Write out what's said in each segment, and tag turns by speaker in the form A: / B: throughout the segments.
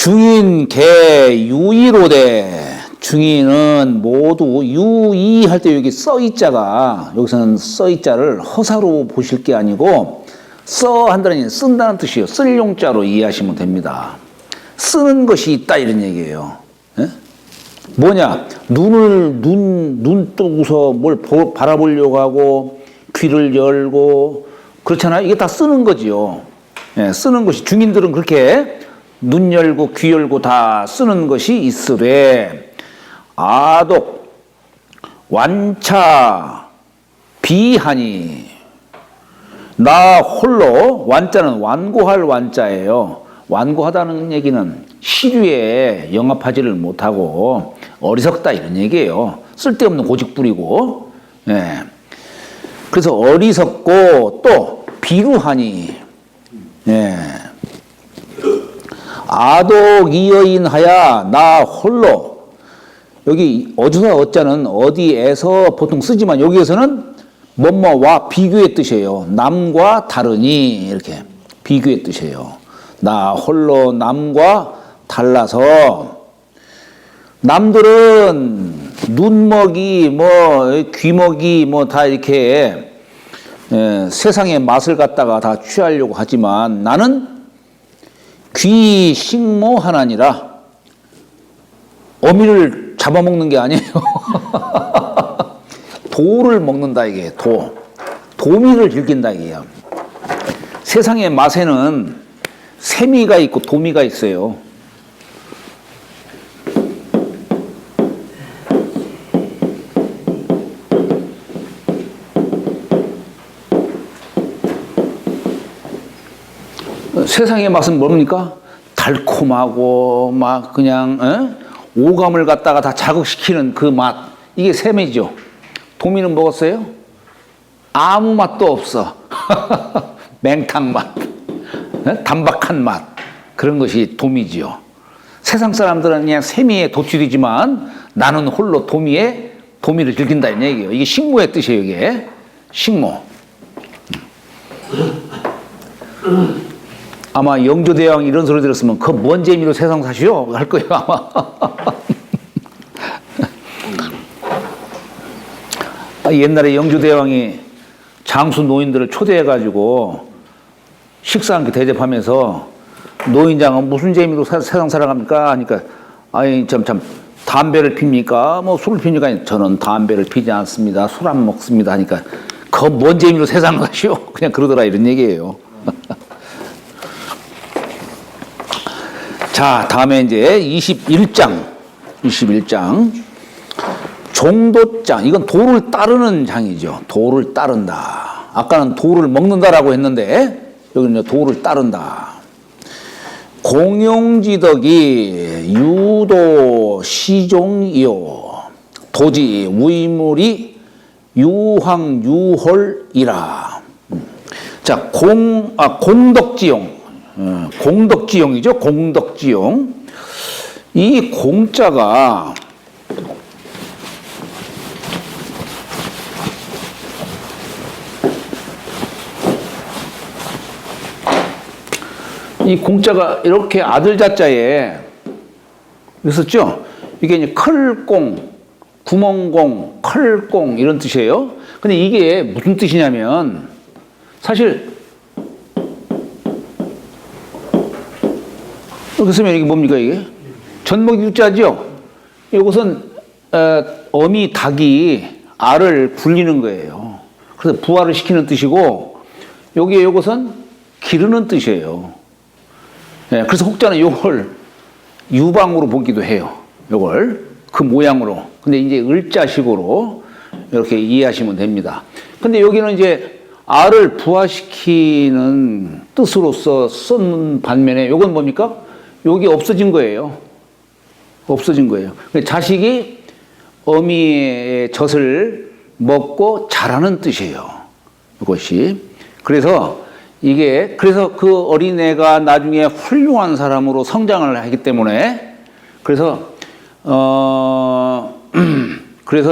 A: 중인 개 유의로되 중인은 모두 유의 할 때 여기 써이자가 여기서는 써이자를 허사로 보실 게 아니고 써 한다는 쓴다는 뜻이에요. 쓸 용자로 이해하시면 됩니다. 쓰는 것이 있다 이런 얘기예요. 예? 뭐냐? 눈 뜨고서 뭘 바라보려고 하고 귀를 열고 그렇잖아요. 이게 다 쓰는 거지요. 예, 쓰는 것이 중인들은 그렇게 눈 열고 귀 열고 다 쓰는 것이 있으되 아독 완차 비하니 나 홀로 완자는 완고할 완자예요. 완고하다는 얘기는 시류에 영합하지를 못하고 어리석다 이런 얘기예요. 쓸데없는 고집 부리고. 예. 그래서 어리석고 또 비루하니 예. 아독 이여인하야 나 홀로 여기 어조사 어자는 어디에서 보통 쓰지만 여기에서는 뭐뭐와 비교의 뜻이에요. 남과 다르니 이렇게 비교의 뜻이에요. 나 홀로 남과 달라서 남들은 눈먹이 뭐 귀먹이 뭐 다 이렇게 세상의 맛을 갖다가 다 취하려고 하지만 나는 귀 식모 하나니라 어미를 잡아먹는 게 아니에요. 도를 먹는다 이게 도미를 즐긴다 이게요. 세상의 맛에는 세미가 있고 도미가 있어요. 세상의 맛은 뭡니까? 달콤하고 막 그냥 오감을 갖다가 다 자극시키는 그 맛. 이게 세미죠. 도미는 먹었어요? 아무 맛도 없어. 맹탕 맛, 단박한 맛. 그런 것이 도미지요. 세상 사람들은 그냥 세미에 도취되지만 나는 홀로 도미를 즐긴다 이 얘기예요. 이게 식모의 뜻이에요. 이게 식모. 아마 영조대왕 이런 소리 들었으면 그 뭔 재미로 세상 사시오? 할 거예요 아마. 옛날에 영조대왕이 장수 노인들을 초대해가지고 식사 함께 대접하면서 노인장은 무슨 재미로 세상 살아갑니까? 하니까 아니 참 담배를 핍니까? 뭐 술을 핍니까? 저는 담배를 피지 않습니다. 술 안 먹습니다. 하니까 그 뭔 재미로 세상을 사시오? 그냥 그러더라 이런 얘기예요. 자, 다음에 이제 21장. 종도장. 이건 도를 따르는 장이죠. 도를 따른다. 아까는 도를 먹는다라고 했는데, 여기는 도를 따른다. 공용지덕이 유도 시종이요. 도지 우이물이 유황유홀이라. 자, 공덕지용. 공덕지용이죠. 공덕지용. 이 공자가 이렇게 아들 자자에 있었죠. 이게 이제 클공, 구멍공, 클공 이런 뜻이에요. 근데 이게 무슨 뜻이냐면 사실 이렇게 쓰면 이게 뭡니까 이게? 전목 유자죠. 이것은 어미 닭이 알을 굴리는 거예요. 그래서 부화를 시키는 뜻이고 여기에 이것은 기르는 뜻이에요. 예, 그래서 혹자는 이걸 유방으로 보기도 해요. 이걸 그 모양으로. 근데 이제 을자식으로 이렇게 이해하시면 됩니다. 근데 여기는 이제 알을 부화시키는 뜻으로서 쓴 반면에 이건 뭡니까? 여기 없어진 거예요. 없어진 거예요. 자식이 어미의 젖을 먹고 자라는 뜻이에요. 이것이. 그래서 그 어린애가 나중에 훌륭한 사람으로 성장을 하기 때문에 그래서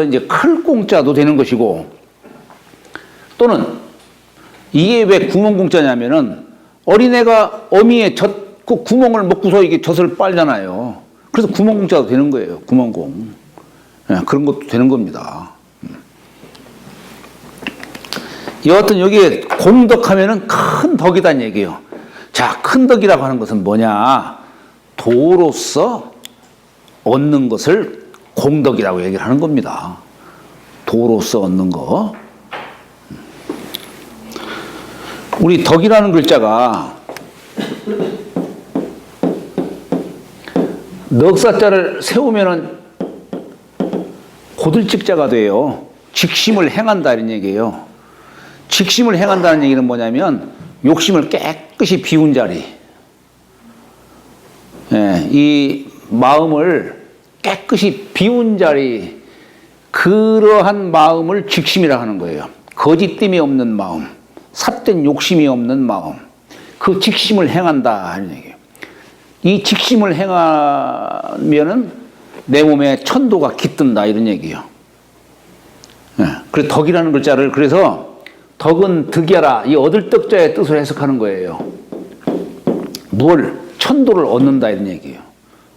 A: 이제 클공자도 되는 것이고 또는 이게 왜 구멍공자냐면은 어린애가 어미의 젖 그 구멍을 먹고서 이게 젖을 빨잖아요. 그래서 구멍공자도 되는 거예요. 구멍공. 예, 그런 것도 되는 겁니다. 여하튼 여기에 공덕하면은 큰 덕이란 얘기예요. 자, 큰 덕이라고 하는 것은 뭐냐? 도로서 얻는 것을 공덕이라고 얘기를 하는 겁니다. 도로서 얻는 거. 우리 덕이라는 글자가 넉사자를 세우면은 고들직자가 돼요. 직심을 행한다 이런 얘기예요. 직심을 행한다는 얘기는 뭐냐면 욕심을 깨끗이 비운 자리. 예, 이 마음을 깨끗이 비운 자리, 그러한 마음을 직심이라 하는 거예요. 거짓됨이 없는 마음, 삿된 욕심이 없는 마음, 그 직심을 행한다 이런 얘기예요. 이 직심을 행하면은 내 몸에 천도가 깃든다 이런 얘기예요. 예, 그래서 덕이라는 글자를 그래서 덕은 득이하라 이 얻을 덕자의 뜻을 해석하는 거예요. 무엇을 천도를 얻는다 이런 얘기예요.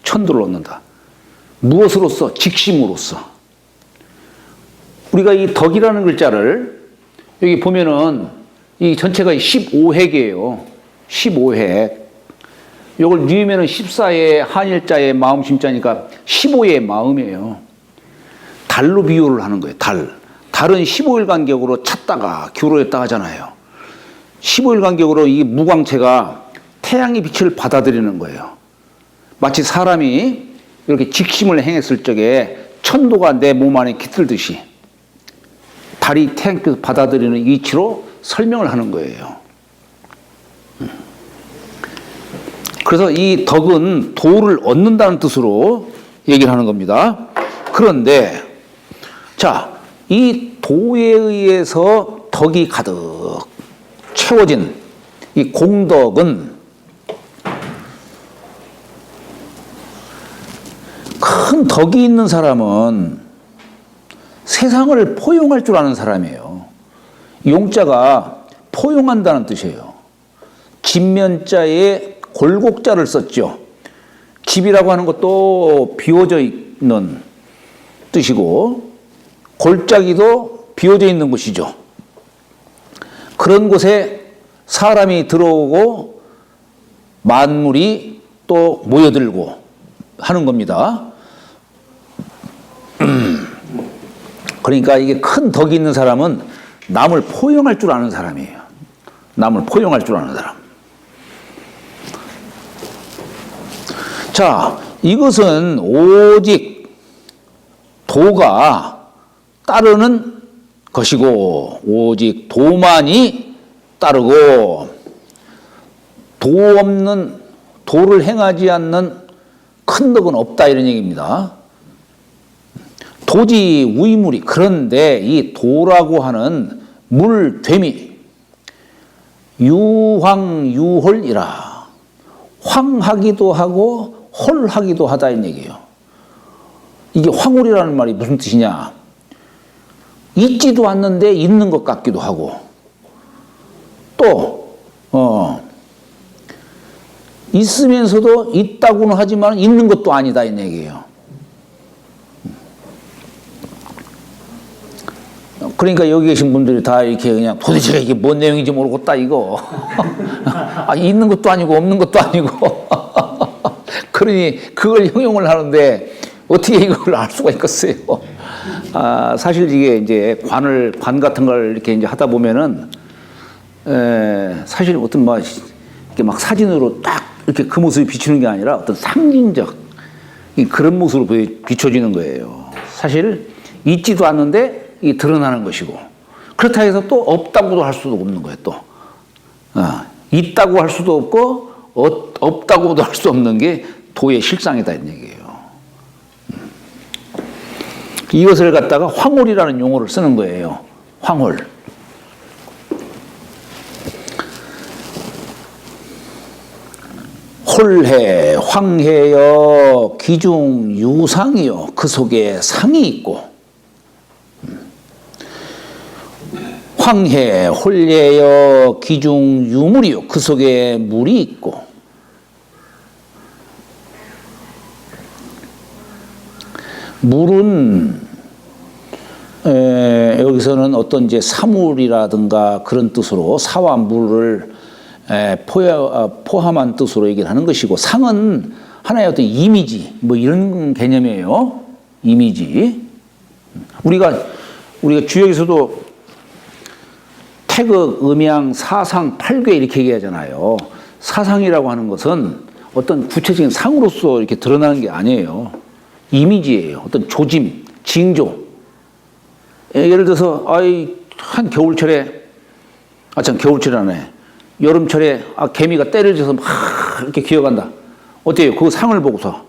A: 천도를 얻는다. 무엇으로서? 직심으로서. 우리가 이 덕이라는 글자를 여기 보면은 이 전체가 15핵이에요. 15핵. 요걸 뉘으면은 14의 한일자의 마음 심자니까 15의 마음이에요. 달로 비유를 하는 거예요. 달. 달은 15일 간격으로 찼다가 기울어졌다 하잖아요. 15일 간격으로 이 무광체가 태양의 빛을 받아들이는 거예요. 마치 사람이 이렇게 직심을 행했을 적에 천도가 내 몸 안에 깃들듯이 달이 태양빛을 받아들이는 이치로 설명을 하는 거예요. 그래서 이 덕은 도를 얻는다는 뜻으로 얘기를 하는 겁니다. 그런데 자, 이 도에 의해서 덕이 가득 채워진 이 공덕은 큰 덕이 있는 사람은 세상을 포용할 줄 아는 사람이에요. 용자가 포용한다는 뜻이에요. 집면자에 골곡자를 썼죠. 집이라고 하는 것도 비워져 있는 뜻이고 골짜기도 비워져 있는 곳이죠. 그런 곳에 사람이 들어오고 만물이 또 모여들고 하는 겁니다. 그러니까 이게 큰 덕이 있는 사람은 남을 포용할 줄 아는 사람이에요. 남을 포용할 줄 아는 사람. 자, 이것은 오직 도가 따르는 것이고 오직 도만이 따르고 도 없는 도를 행하지 않는 큰 덕은 없다 이런 얘기입니다. 도지 우이물이 그런데 이 도라고 하는 물됨이 유황유홀이라 황하기도 하고 홀하기도 하다 이런 얘기예요. 이게 황홀이라는 말이 무슨 뜻이냐? 있지도 않는데 있는 것 같기도 하고 또 있으면서도 있다고는 하지만 있는 것도 아니다 이 얘기예요. 그러니까 여기 계신 분들이 다 이렇게 그냥 도대체 이게 뭔 내용인지 모르겠다 이거. 아, 있는 것도 아니고 없는 것도 아니고. 그러니 그걸 형용을 하는데 어떻게 이걸 알 수가 있겠어요? 아, 사실 이게 이제 관 같은 걸 이렇게 이제 하다 보면은 사실 어떤 막 이렇게 막 사진으로 딱 이렇게 그 모습이 비추는 게 아니라 어떤 상징적 그런 모습으로 비춰지는 거예요. 사실 있지도 않는데 이 드러나는 것이고 그렇다 해서 또 없다고도 할 수도 없는 거예요. 또 있다고 할 수도 없고 없다고도 할 수 없는 게 도의 실상이다 이런 얘기예요. 이것을 갖다가 황홀이라는 용어를 쓰는 거예요. 황홀. 홀해 황해여 기중 유상이요 그 속에 상이 있고 황해 홀예여 기중 유물이요 그 속에 물이 있고 물은 여기서는 어떤 이제 사물이라든가 그런 뜻으로 사와 물을 포함한 뜻으로 얘기를 하는 것이고, 상은 하나의 어떤 이미지 뭐 이런 개념이에요. 이미지. 우리가 주역에서도 태극, 음양, 사상, 팔괴 이렇게 얘기하잖아요. 사상이라고 하는 것은 어떤 구체적인 상으로서 이렇게 드러나는 게 아니에요. 이미지예요. 어떤 조짐, 징조. 예를 들어서 한 겨울철에 겨울철이라네. 여름철에 개미가 때려져서 막 이렇게 기어간다. 어때요? 그 상을 보고서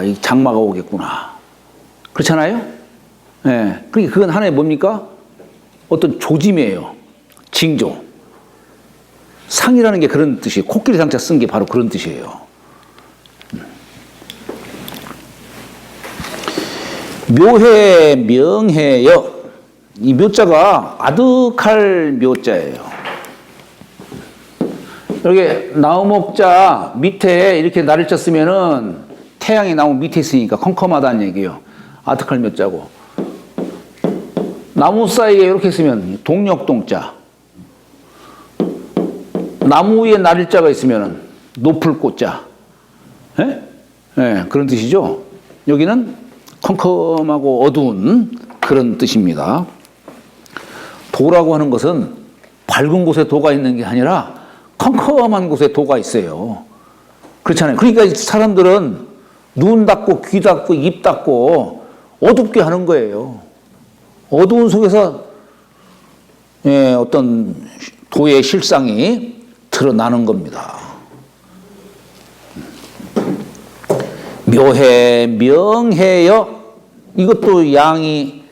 A: 이 장마가 오겠구나. 그렇잖아요? 예. 그러니까 그건 하나의 뭡니까? 어떤 조짐이에요. 징조. 상이라는 게 그런 뜻이에요. 코끼리 상자 쓴 게 바로 그런 뜻이에요. 묘해, 명해여. 이 묘자가 아득할 묘자예요. 여기 나무목자 밑에 이렇게 날짜 쓰면은 태양이 나무 밑에 있으니까 컴컴하다는 얘기예요. 아득할 묘자고. 나무 사이에 이렇게 있으면 동력동자. 나무 위에 날짜가 있으면 높을 꽃자. 그런 뜻이죠. 여기는 컴컴하고 어두운 그런 뜻입니다. 도라고 하는 것은 밝은 곳에 도가 있는 게 아니라 컴컴한 곳에 도가 있어요. 그렇잖아요. 그러니까 사람들은 눈 닫고 귀 닫고 입 닫고 어둡게 하는 거예요. 어두운 속에서 어떤 도의 실상이 드러나는 겁니다. 묘해, 명해여. 이것도 양이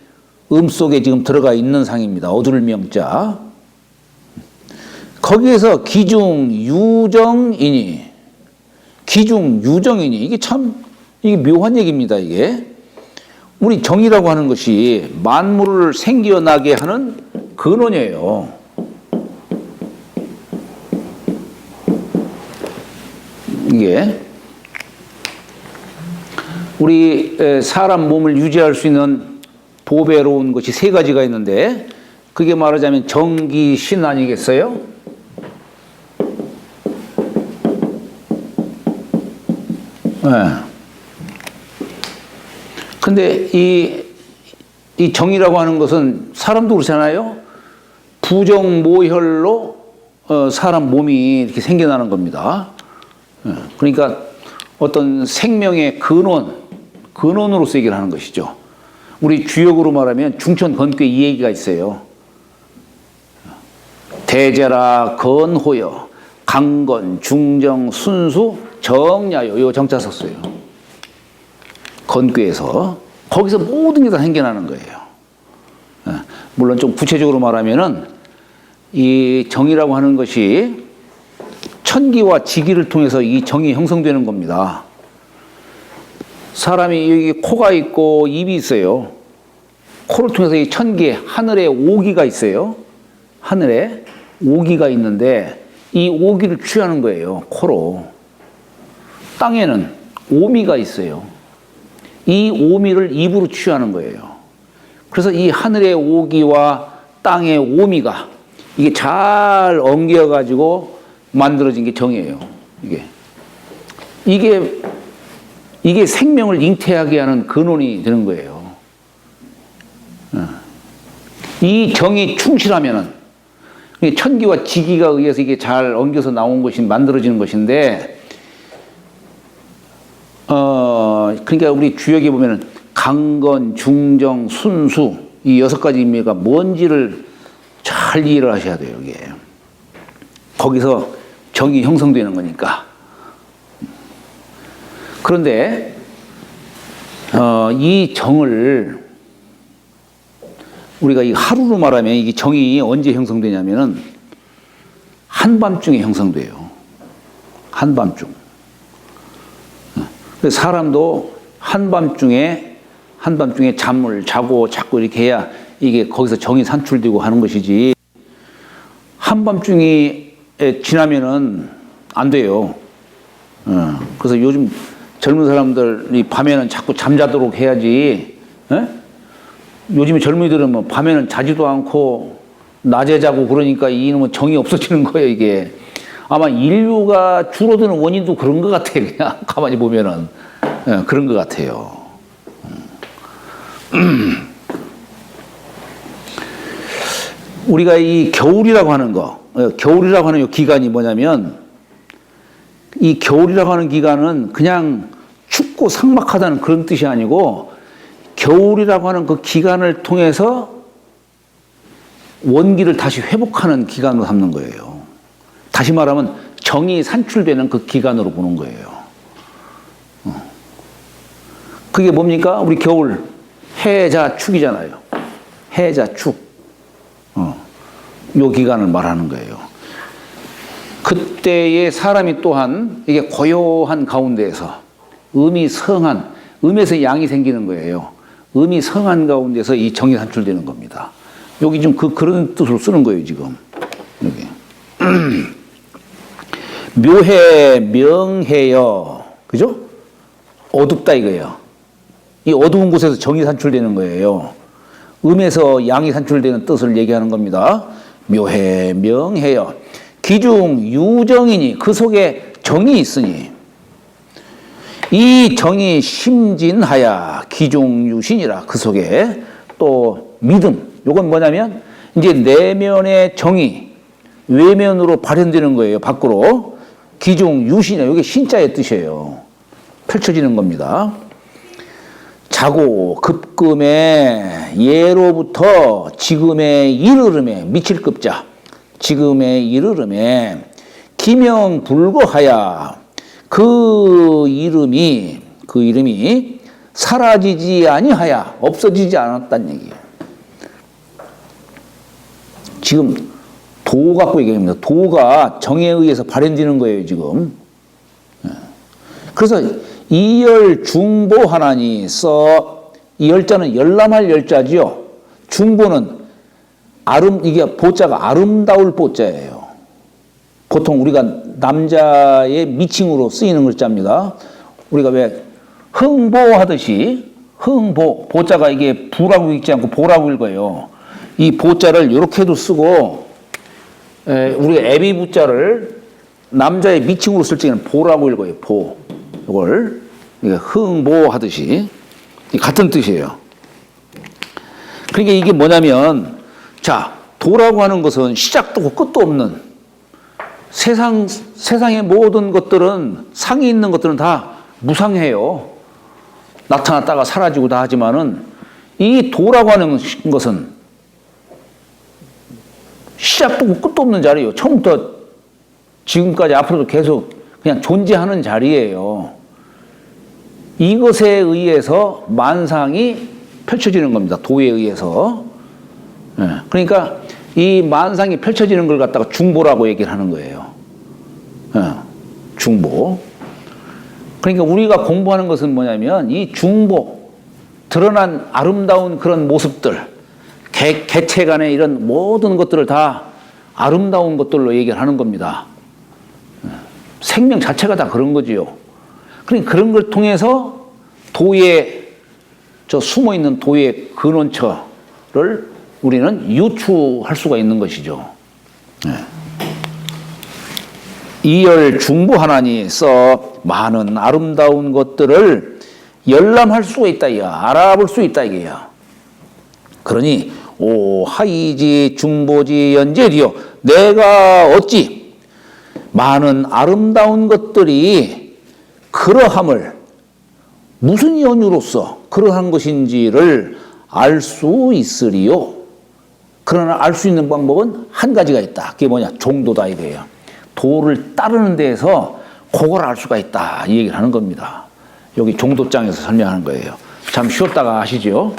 A: 속에 지금 들어가 있는 상입니다. 어두울 명자. 거기에서 기중, 유정이니. 기중, 유정이니. 이게 묘한 얘기입니다, 이게. 우리 정이라고 하는 것이 만물을 생겨나게 하는 근원이에요. 이게 우리 사람 몸을 유지할 수 있는 보배로운 것이 세 가지가 있는데, 그게 말하자면 정기, 신 아니겠어요? 근데 이 정이라고 하는 것은 사람도 그렇잖아요. 부정모혈로 사람 몸이 이렇게 생겨나는 겁니다. 그러니까 어떤 생명의 근원으로서 얘기를 하는 것이죠. 우리 주역으로 말하면 중천건괴 이 얘기가 있어요. 대제라 건호여 강건 중정 순수 정야여. 이거 정자 썼어요. 건괴에서 거기서 모든 게 다 생겨나는 거예요. 물론 좀 구체적으로 말하면은 이 정이라고 하는 것이 천기와 지기를 통해서 이 정이 형성되는 겁니다. 사람이 여기 코가 있고 입이 있어요. 코를 통해서 이 천기, 하늘에 오기가 있어요. 하늘에 오기가 있는데 이 오기를 취하는 거예요. 코로. 땅에는 오미가 있어요. 이 오미를 입으로 취하는 거예요. 그래서 이 하늘의 오기와 땅의 오미가 이게 잘 엉겨가지고 만들어진 게 정이에요. 이게 생명을 잉태하게 하는 근원이 되는 거예요. 이 정이 충실하면은 천기와 지기가 의해서 이게 잘 엉겨서 나온 것이 만들어지는 것인데, 그러니까 우리 주역에 보면은 강건, 중정, 순수 이 6가지 의미가 뭔지를 잘 이해를 하셔야 돼요. 이게 거기서 정이 형성되는 거니까. 그런데 이 정을 우리가 이 하루로 말하면 이 정이 언제 형성되냐면은 한밤중에 형성돼요. 한밤중. 사람도 한밤중에 잠을 자고 자꾸 이렇게 해야 이게 거기서 정이 산출되고 하는 것이지, 한밤중이 지나면은 안 돼요. 그래서 요즘 젊은 사람들이 밤에는 자꾸 잠자도록 해야지. 에? 요즘에 젊은이들은 뭐 밤에는 자지도 않고 낮에 자고 그러니까 이놈은 정이 없어지는 거예요, 이게. 아마 인류가 줄어드는 원인도 그런 것 같아요, 그냥. 가만히 보면은. 예, 그런 것 같아요. 우리가 이 겨울이라고 하는 거, 겨울이라고 하는 이 기간이 뭐냐면, 이 겨울이라고 하는 기간은 그냥 춥고 삭막하다는 그런 뜻이 아니고, 겨울이라고 하는 그 기간을 통해서 원기를 다시 회복하는 기간으로 삼는 거예요. 다시 말하면 정이 산출되는 그 기간으로 보는 거예요. 그게 뭡니까? 우리 겨울 해자축이잖아요. 해자축. 요 기간을 말하는 거예요. 그때의 사람이 또한 이게 고요한 가운데에서 음이 성한, 음에서 양이 생기는 거예요. 음이 성한 가운데서 이 정이 산출되는 겁니다. 여기 좀 그런 뜻으로 쓰는 거예요, 지금. 여기. 묘해, 명해여. 그죠? 어둡다 이거예요. 이 어두운 곳에서 정이 산출되는 거예요. 음에서 양이 산출되는 뜻을 얘기하는 겁니다. 묘해, 명해여. 기중 유정이니 그 속에 정이 있으니 이 정이 심진하야 기중유신이라. 그 속에 또 믿음. 요건 뭐냐면 이제 내면의 정이 외면으로 발현되는 거예요. 밖으로. 기중유신이야. 이게 신자의 뜻이에요. 펼쳐지는 겁니다. 자고 급금의 예로부터 지금의 이르름에 미칠 급자. 지금의 이르름에 기명불거하야. 그 이름이 사라지지 아니하야. 없어지지 않았다는 얘기예요. 지금 도 갖고 얘기합니다. 도가 정에 의해서 발현되는 거예요, 지금. 그래서 이열 중보하나니 이 열자는 열람할 열자지요. 중보는 이게 보자가 아름다울 보자예요. 보통 우리가 남자의 미칭으로 쓰이는 글자입니다. 우리가 왜 흥보하듯이 보자가 이게 부라고 읽지 않고 보라고 읽어요. 이 보자를 이렇게도 쓰고 우리가 애비부자를 남자의 미칭으로 쓸 때는 보라고 읽어요. 보. 이걸 흥보하듯이 같은 뜻이에요. 그러니까 이게 뭐냐면 자, 도라고 하는 것은 시작도 없고 끝도 없는 세상의 모든 것들은 상이 있는 것들은 다 무상해요. 나타났다가 사라지고 다 하지만은 이 도라고 하는 것은 시작도 없고 끝도 없는 자리예요. 처음부터 지금까지 앞으로도 계속 그냥 존재하는 자리예요. 이것에 의해서 만상이 펼쳐지는 겁니다. 도에 의해서. 그러니까 이 만상이 펼쳐지는 걸 갖다가 중보라고 얘기를 하는 거예요. 중보. 그러니까 우리가 공부하는 것은 뭐냐면 이 중보, 드러난 아름다운 그런 모습들, 개체 간의 이런 모든 것들을 다 아름다운 것들로 얘기를 하는 겁니다. 생명 자체가 다 그런 거지요. 그러니까 그런 걸 통해서 숨어있는 도의 근원처를 우리는 유추할 수가 있는 것이죠. 이열 중보하나니 많은 아름다운 것들을 열람할 수가 있다, 알아볼 수 있다 이게야. 그러니 오 하이지 중보지 연제리요. 내가 어찌 많은 아름다운 것들이 그러함을 무슨 연유로서 그러한 것인지를 알 수 있으리요. 그러나 알 수 있는 방법은 한 가지가 있다. 그게 뭐냐? 종도다 이거예요. 도를 따르는 데에서 그걸 알 수가 있다 이 얘기를 하는 겁니다. 여기 종도장에서 설명하는 거예요. 잠 쉬었다가 하시죠.